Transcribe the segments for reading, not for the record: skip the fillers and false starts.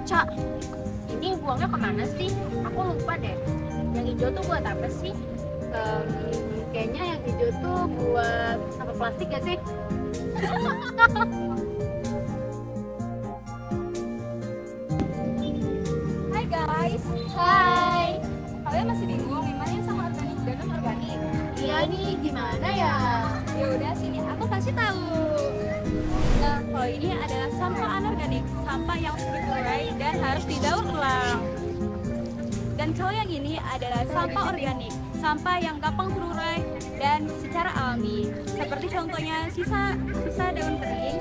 Cak, ini buangnya kemana sih? Aku lupa deh. Yang hijau tuh buat apa sih? Kayaknya yang hijau tuh buat sampah plastik gak sih? Hai guys, Hai. kalian masih bingung gimana yang sama organik dan non organik? Iya nih, gimana ya? Ya udah sini aku kasih tahu. Nah, kalau ini adalah sampah anorganik, sampah yang sudah terurai dan harus didaur ulang. Dan kalau yang ini adalah sampah organik, sampah yang gampang terurai dan secara alami. Seperti contohnya sisa daun kering,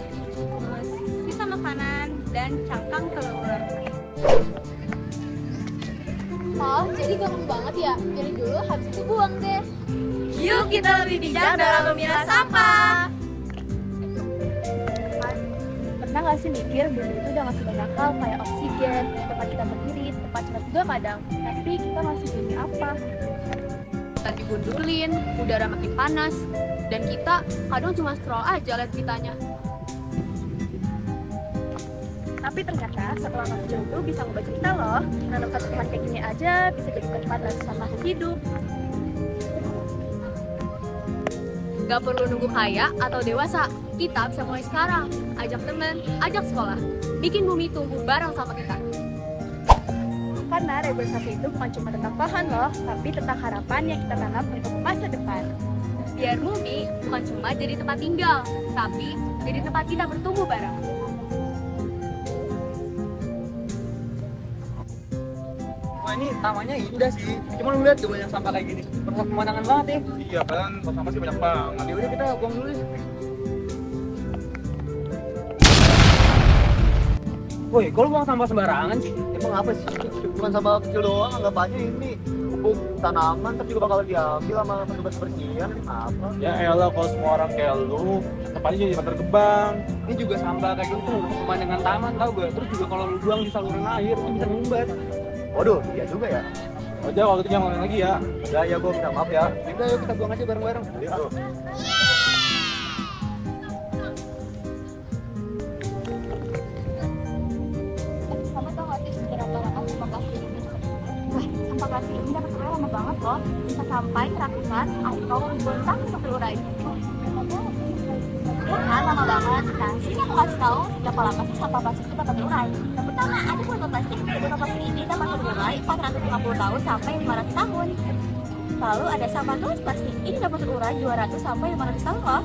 sisa makanan dan cangkang telur. Oh, jadi gampang banget ya? Pilih dulu, habis itu buang deh. Yuk kita lebih bijak dalam memilah sampah. Pernah nggak sih mikir bumi itu udah ngasih banyak hal kayak oksigen, tempat kita berdiri, tempat curhat juga kadang. Tapi kita masih bumi apa? Kita digundulin, udara makin panas, dan kita kadang cuma scroll aja liat beritanya. Tapi ternyata setelah masuk itu bisa ngubah cerita loh. Nanam satu pohon kayak gini aja bisa jadi tempat dan sama hidup. Gak perlu nunggu kaya atau dewasa, kita bisa mulai sekarang. Ajak temen, ajak sekolah, bikin bumi tumbuh bareng sama kita. Karena reboisasi itu bukan cuma tentang pohon loh, tapi tentang harapan yang kita tanam untuk masa depan. Biar bumi bukan cuma jadi tempat tinggal, tapi jadi tempat kita bertumbuh bareng. Wah ini tamannya indah sih, cuma lu lihat tuh banyak sampah kayak gini, merusak pemandangan banget ya. Iya kan, tong sampah sih banyak banget. Ya udah kita buang dulu deh. Woi, kalau buang sampah sembarangan sih? Emang apa sih? Bukan sampah kecil doang, anggap aja ini pupuk tanaman, tapi juga bakal diambil sama petugas kebersihan. Apa? Ya elah, kalau semua orang kayak lu, tempatnya jadi bantar gebang. Ini juga sampah kayak gitu tuh pemandangan taman tau gak? Terus juga kalau lu buang di saluran air, itu bisa ngumbat. Waduh, iya juga ya. Udah kalau gitu jangan ngomongin lagi ya. Udah ya, gue minta maaf ya. Udah yuk kita buang aja bareng-bareng. Yuk. Kamu tau gak sih seberapa lama sampah plastik ini? Wah, sampah plastik ini dapat terurai lama banget loh. Bisa sampai ratusan atau ribuan tahun untuk terurai. Ya kan, lama banget. Nah, sini aku kasih tahu berapa lama sih sampah plastik itu dapat terurai. Yang pertama, ada botol plastik. Botol plastik ini dapat terurai 450 tahun sampai 500 tahun. Lalu ada sampah tulis plastik. Ini dapat terurai 200 sampai 500 tahun loh.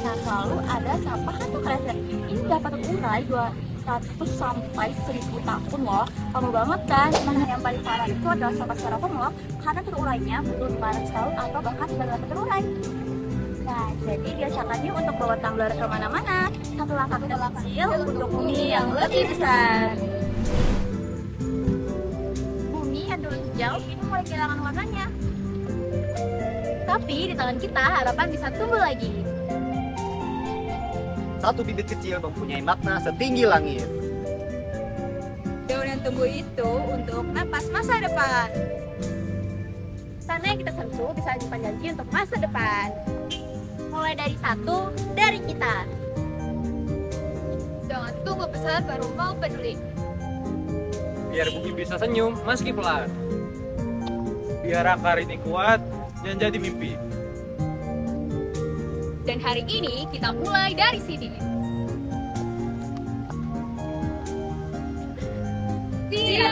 Nah, lalu ada sampah kantong kresek. Ini dapat terurai 200 sampai 1000 tahun loh. Lama banget kan? Nah, yang paling parah itu adalah sampah styrofoam loh. Karena terurainya butuh 500 tahun atau bahkan tidak dapat terurai. Nah, jadi biasakan yuk untuk bawa tumbler kemana-mana. Satu langkah kecil untuk bumi yang lebih besar. Bumi yang dulu hijau, ini mulai kehilangan warnanya. Tapi di tangan kita harapan bisa tumbuh lagi. Satu bibit kecil mempunyai makna setinggi langit. Daun yang tumbuh itu untuk napas masa depan. Sana yang kita sentuh bisa nyimpan janji untuk masa depan. Mulai dari satu, dari kita. Jangan tunggu besar baru mau peduli. Biar bumi bisa senyum meski pelan. Biar akar ini kuat dan jadi mimpi. Dan hari ini kita mulai dari sini. Tidak